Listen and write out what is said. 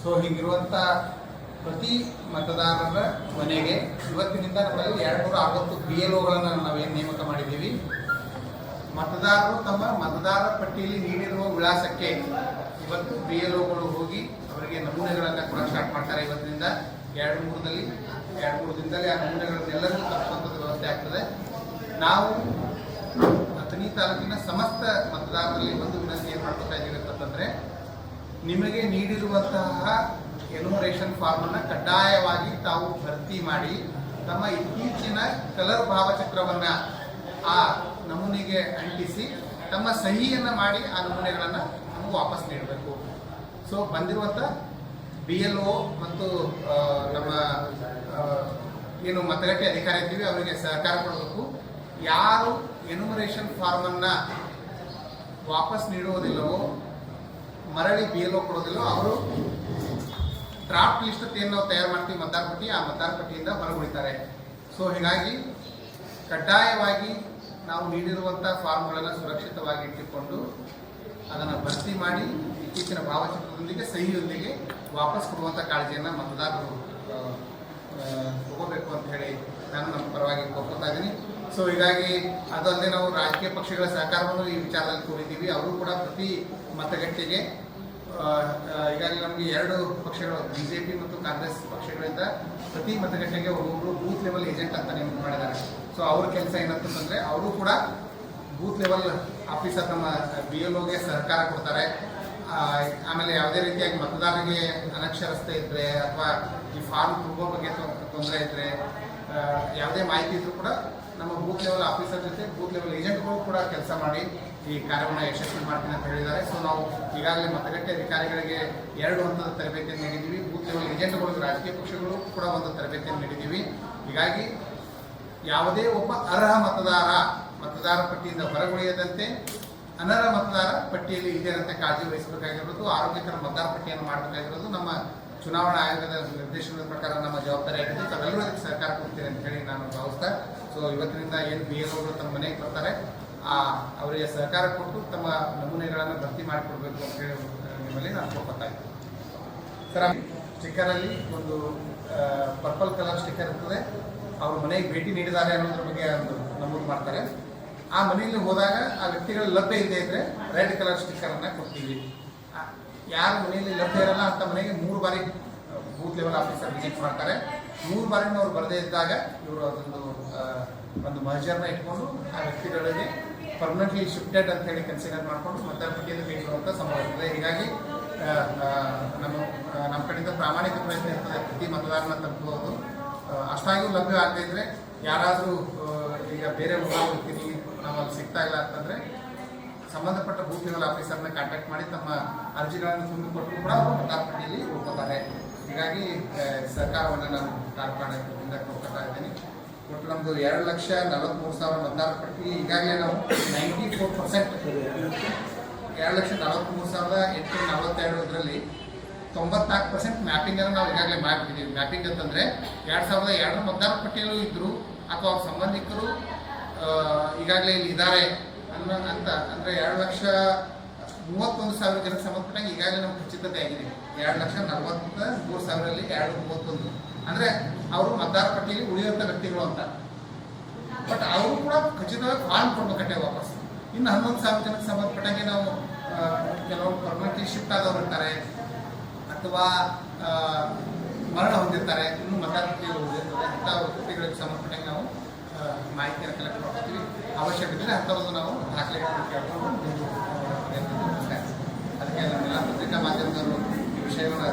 So ಹೀಗಿರುವಂಥ ಪ್ರತಿ ಮತದಾರರ ಮನೆಗೆ ಇವತ್ತಿನಿಂದ ನಮ್ಮಲ್ಲಿ 260 BLOಗಳನ್ನು ನಾವೇನು ನೇಮಕ ಮಾಡಿದ್ದೀವಿ. ಮತದಾರರು ತಮ್ಮ ಮತದಾರ ಪಟ್ಟಿಯಲ್ಲಿ ನೀಡಿರುವ ವಿಳಾಸಕ್ಕೆ ಇವತ್ತು BLOಗಳು ಹೋಗಿ ಅವರಿಗೆ ನಮೂನೆಗಳನ್ನು ಕೂಡ ಸ್ಟಾರ್ಟ್ ಮಾಡ್ತಾರೆ. ಇವತ್ತಿನಿಂದ 2-3 ದಿನದಲ್ಲಿ ಆ ನಮೂನೆಗಳನ್ನೆಲ್ಲರಿಗೂ ತಲುಪುವಂಥದ್ದು ವ್ಯವಸ್ಥೆ ಆಗ್ತದೆ. ನಾವು ಅಥಣಿ ತಾಲೂಕಿನ ಸಮಸ್ತ ಮತದಾರರಲ್ಲಿ ಒಂದು ವಿನಂತಿ ಏನು ಮಾಡ್ಕೊತಾ ಇದ್ದೀವಿ ಅಂತಂದರೆ, ನಿಮಗೆ ನೀಡಿರುವಂತಹ ಎನ್ಯುಮರೇಷನ್ ಫಾರ್ಮನ್ನು ಕಡ್ಡಾಯವಾಗಿ ತಾವು ಭರ್ತಿ ಮಾಡಿ ತಮ್ಮ ಇತ್ತೀಚಿನ ಕಲರ್ ಭಾವಚಿತ್ರವನ್ನು ಆ ನಮೂನೆಗೆ ಅಂಟಿಸಿ ತಮ್ಮ ಸಹಿಯನ್ನು ಮಾಡಿ ಆ ನಮೂನೆಗಳನ್ನು ನಮಗೆ ವಾಪಸ್ ನೀಡಬೇಕು. ಸೊ ಬಂದಿರುವಂಥ BLO ಮತ್ತು ನಮ್ಮ ಏನು ಮತಗಟ್ಟೆ ಅಧಿಕಾರಿ ಇದ್ದೀವಿ ಅವರಿಗೆ ಸಹಕಾರ ಕೊಡಬೇಕು. ಯಾರು ಎನ್ಯುಮರೇಷನ್ ಫಾರ್ಮನ್ನು ವಾಪಸ್ ನೀಡುವುದಿಲ್ಲವೋ, ಮರಳಿ BLO ಕೊಡೋದಿಲ್ಲವೋ ಅವರು ಡ್ರಾಫ್ಟ್ ಲಿಸ್ಟ್ ಏನು ನಾವು ತಯಾರು ಮಾಡ್ತೀವಿ ಮತದಾರ ಪಟ್ಟಿ, ಆ ಮತದಾರ ಪಟ್ಟಿಯಿಂದ ಹೊರಗುಳಿತಾರೆ. ಸೊ ಹೀಗಾಗಿ ಕಡ್ಡಾಯವಾಗಿ ನಾವು ನೀಡಿರುವಂಥ ಫಾರ್ಮ್ಗಳನ್ನು ಸುರಕ್ಷಿತವಾಗಿ ಇಟ್ಟುಕೊಂಡು ಅದನ್ನು ಭರ್ತಿ ಮಾಡಿ ಇತ್ತೀಚಿನ ಭಾವಚಿತ್ರದೊಂದಿಗೆ ಸಹಿಯೊಂದಿಗೆ ವಾಪಸ್ ಕೊಡುವಂಥ ಕಾಳಜಿಯನ್ನು ಮತದಾರರು ತಗೋಬೇಕು ಅಂತ ಹೇಳಿ ನಾನು ನಮ್ಮ ಪರವಾಗಿ ಕೋರ್ಕೊತಾ ಇದ್ದೀನಿ. ಸೊ ಹೀಗಾಗಿ ಅದಲ್ಲದೆ ನಾವು ರಾಜಕೀಯ ಪಕ್ಷಗಳ ಸಹಕಾರವನ್ನು ಈ ವಿಚಾರದಲ್ಲಿ ಕೋರಿದ್ದೀವಿ. ಅವರು ಕೂಡ ಪ್ರತಿ ಮತಗಟ್ಟೆಗೆ ಈಗಾಗಲೇ ನಮಗೆ 2 ಪಕ್ಷಗಳು BJP ಮತ್ತು ಕಾಂಗ್ರೆಸ್ ಪಕ್ಷಗಳಿಂದ ಪ್ರತಿ ಮತಗಟ್ಟೆಗೆ ಒಬ್ಬೊಬ್ಬರು ಬೂತ್ ಲೆವೆಲ್ ಏಜೆಂಟ್ ಅಂತ ನೇಮಕ ಮಾಡಿದ್ದಾರೆ. ಸೊ ಅವ್ರ ಕೆಲಸ ಏನಂತಂದರೆ ಅವರು ಕೂಡ ಬೂತ್ ಲೆವೆಲ್ ಆಫೀಸರ್ ನಮ್ಮ BLOಗೆ ಸಹಕಾರ ಕೊಡ್ತಾರೆ. ಆಮೇಲೆ ಯಾವುದೇ ರೀತಿಯಾಗಿ ಮತದಾರರಿಗೆ ಅನಕ್ಷರತೆ ಇದ್ದರೆ ಅಥವಾ ಈ ಫಾರ್ಮ್ ತುಂಬೋ ಬಗ್ಗೆ ತೊಂದರೆ ಇದ್ದರೆ ಯಾವುದೇ ಮಾಹಿತಿ ಇದ್ದರೂ ಕೂಡ ನಮ್ಮ ಬೂತ್ ಲೆವೆಲ್ ಆಫೀಸರ್ ಜೊತೆ ಬೂತ್ ಲೆವೆಲ್ ಏಜೆಂಟ್ಗಳು ಕೂಡ ಕೆಲಸ ಮಾಡಿ ಈ ಕಾರ್ಯವನ್ನು ಯಶಸ್ವಿ ಮಾಡ್ತೀನಿ ಅಂತ ಹೇಳಿದ್ದಾರೆ. ಸೊ ನಾವು ಈಗಾಗಲೇ ಮತಗಟ್ಟೆ ಅಧಿಕಾರಿಗಳಿಗೆ 2 ಹಂತದ ತರಬೇತಿಯನ್ನು ನೀಡಿದ್ದೀವಿ. ಬೂತ್ ಲೆವೆಲ್ ಏಜೆಂಟ್ಗಳಿಗೆ ರಾಜಕೀಯ ಪಕ್ಷಗಳು ಕೂಡ ಒಂದು ತರಬೇತಿಯನ್ನು ನೀಡಿದ್ದೀವಿ. ಹೀಗಾಗಿ ಯಾವುದೇ ಒಬ್ಬ ಅರ್ಹ ಮತದಾರ ಪಟ್ಟಿಯಿಂದ ಹೊರಗುಳಿಯದಂತೆ ಅನರ್ಹ ಮತದಾರ ಪಟ್ಟಿಯಲ್ಲಿ ಇದೆ ಅಂತ ಕಾಳಜಿ ವಹಿಸಬೇಕಾಗಿರೋದು, ಆರೋಗ್ಯಕರ ಮತದಾರ ಪಟ್ಟಿಯನ್ನು ಮಾಡಬೇಕಾಗಿರೋದು ನಮ್ಮ ಚುನಾವಣಾ ಆಯೋಗದ ನಿರ್ದೇಶನದ ಪ್ರಕಾರ ನಮ್ಮ ಜವಾಬ್ದಾರಿ ಆಗಿದೆ. ತಾವೆಲ್ಲರೂ ಅದಕ್ಕೆ ಸಹಕಾರ ಕೊಡ್ತೀರಿ ಅಂತ ಹೇಳಿ ನಾನು ಭಾವಿಸ್ತಾ, ಸೊ ಇವತ್ತಿನಿಂದ ಏನು BLOಗಳು ತಮ್ಮ ಮನೆಗೆ ಬರ್ತಾರೆ ಅವರಿಗೆ ಸಹಕಾರ ಕೊಟ್ಟು ತಮ್ಮ ನಮೂನೆಗಳನ್ನು ಭರ್ತಿ ಮಾಡಿಕೊಡ್ಬೇಕು ಅಂತ ಹೇಳಿ ನಿಮ್ಮಲ್ಲಿ ನಾನು ಕೋರ್ಕೊತಾ ಇದ್ದೀನಿ. ಸರ್, ಸ್ಟಿಕ್ಕರಲ್ಲಿ ಒಂದು ಪರ್ಪಲ್ ಕಲರ್ ಸ್ಟಿಕ್ಕರ್ ಇರ್ತದೆ. ಅವ್ರ ಮನೆಗೆ ಭೇಟಿ ನೀಡಿದ್ದಾರೆ ಅನ್ನೋದ್ರ ಬಗ್ಗೆ ಒಂದು ನಮೂದು ಮಾಡ್ತಾರೆ. ಆ ಮನೆಯಲ್ಲಿ ಹೋದಾಗ ಆ ವ್ಯಕ್ತಿಗಳ ಲಭ್ಯ ಇಲ್ಲದೆ ಇದ್ದರೆ ರೆಡ್ ಕಲರ್ ಸ್ಟಿಕ್ಕರನ್ನು ಕೊಡ್ತೀವಿ. ಯಾರು ಮನೆಯಲ್ಲಿ ಲಭ್ಯ ಇರಲ್ಲ ಅಂತ ಮನೆಗೆ 3 ಬಾರಿ ಬೂತ್ ಲೆವೆಲ್ ಆಫೀಸರ್ ವಿಸಿಟ್ ಮಾಡ್ತಾರೆ. 3 ಬಾರಿನೂ ಅವ್ರು ಬರದೇ ಇದ್ದಾಗ ಇವರು ಒಂದು ಮರ್ಜರ್ನ ಇಟ್ಕೊಂಡು ಆ ವ್ಯಕ್ತಿಗಳಿಗೆ ಪರ್ಮನೆಂಟ್ಲಿ ಶಿಫ್ಟೆಡ್ ಅಂತ ಹೇಳಿ ಕನ್ಸಿಡರ್ ಮಾಡಿಕೊಂಡು ಮತದಾರ ಪಟ್ಟಿಯಲ್ಲಿ ನೀಡುವಂಥ ಸಂಭವ ಇರ್ತದೆ. ಹೀಗಾಗಿ ನಮ್ಮ ಕಡೆಯಿಂದ ಪ್ರಾಮಾಣಿಕ ಪ್ರಯತ್ನ ಇರ್ತದೆ ಪ್ರತಿ ಮತದಾರನ ತಲುಪುವುದು. ಅಷ್ಟಾಗಿಯೂ ಲಭ್ಯ ಆಗದೇ ಇದ್ದರೆ ಯಾರಾದರೂ ಈಗ ಬೇರೆ ಹೋಗ್ತೀನಿ ನಾವು ಅಲ್ಲಿ ಸಿಗ್ತಾ ಇಲ್ಲ ಅಂತಂದರೆ ಸಂಬಂಧಪಟ್ಟ ಬೂತ್ ಲೆವೆಲ್ ಆಫೀಸರ್ನ ಕಾಂಟ್ಯಾಕ್ಟ್ ಮಾಡಿ ತಮ್ಮ ಅರ್ಜಿಗಳನ್ನು ತುಂಬಿಕೊಟ್ಟು ಕೂಡ ಮತದಾರ ಪಟ್ಟಿಯಲ್ಲಿ ಉಳ್ಕೊತಾರೆ. ಹೀಗಾಗಿ ಸರ್ಕಾರವನ್ನು ನಾನು ಕಾರ್ಯಕ್ರಮದಿಂದ ಕೊಡ್ತಾ ಇದ್ದೀನಿ. ಒಟ್ಟು ನಮ್ಮದು 2,43,000 ಮತದಾರ ಪಟ್ಟಿ ಈಗಾಗಲೇ ನಾವು 94%, 2,43,842 ಇದರಲ್ಲಿ 94% ಮ್ಯಾಪಿಂಗನ್ನು ನಾವು ಈಗಾಗಲೇ ಮಾಡಿಬಿಟ್ಟಿದ್ದೀವಿ. ಮ್ಯಾಪಿಂಗ್ ಅಂತಂದರೆ 2002 ಮತದಾರ ಪಟ್ಟಿಯಲ್ಲೂ ಇದ್ದರು ಅಥವಾ ಅವ್ರ ಸಂಬಂಧಿಕರು ಈಗಾಗಲೇ ಇಲ್ಲಿ ಇದ್ದಾರೆ ಅಂತ ಅಂದರೆ 2,31,000 ಜನಕ್ಕೆ ಸಂಬಂಧಪಟ್ಟಂಗೆ ಈಗಾಗಲೇ ನಮ್ಗೆ ಖಚಿತತೆ ಆಗಿದೆ. 2,43,000ರಲ್ಲಿ 231 ಅಂದರೆ ಅವರು ಮತದಾರ ಪಟ್ಟಿಯಲ್ಲಿ ಉಳಿಯುವಂಥ ವ್ಯಕ್ತಿಗಳು ಅಂತ. ಬಟ್ ಅವರು ಕೂಡ ಖಚಿತವಾಗಿ ಫಾರ್ಮ್ ಕೊಡ್ಬೇಕಟ್ಟೆ ವಾಪಸ್. ಇನ್ನು 11,000 ಜನಕ್ಕೆ ಸಂಬಂಧಪಟ್ಟಂಗೆ ನಾವು ಕೆಲವರು ಪರ್ಮನೆಂಟ್ಲಿ ಶಿಫ್ಟ್ ಆದವರು ಇರ್ತಾರೆ ಅಥವಾ ಮರಣ ಹೊಂದಿರ್ತಾರೆ, ಇನ್ನೂ ಮತದಾರ ಪಟ್ಟಿಯಲ್ಲಿ ಉಳಿದಿರ್ತದೆ. ಅಂಥ ವ್ಯಕ್ತಿಗಳಿಗೆ ಸಂಬಂಧಪಟ್ಟಂಗೆ ನಾವು ಮಾಹಿತಿಯನ್ನು ಕಲೆಕ್ಟ್ ಮಾಡ್ತೀವಿ. ಅವಶ್ಯಕತೆ ಅಂಥವ್ರದ್ದು ನಾವು ದಾಖಲೆಗಳನ್ನು ಕೇಳ್ಕೊಂಡು ಅದಕ್ಕೆ ನಮ್ಮೆಲ್ಲ ಪತ್ರಿಕಾ ಮಾಧ್ಯಮದವರು ಈ ವಿಷಯವನ್ನು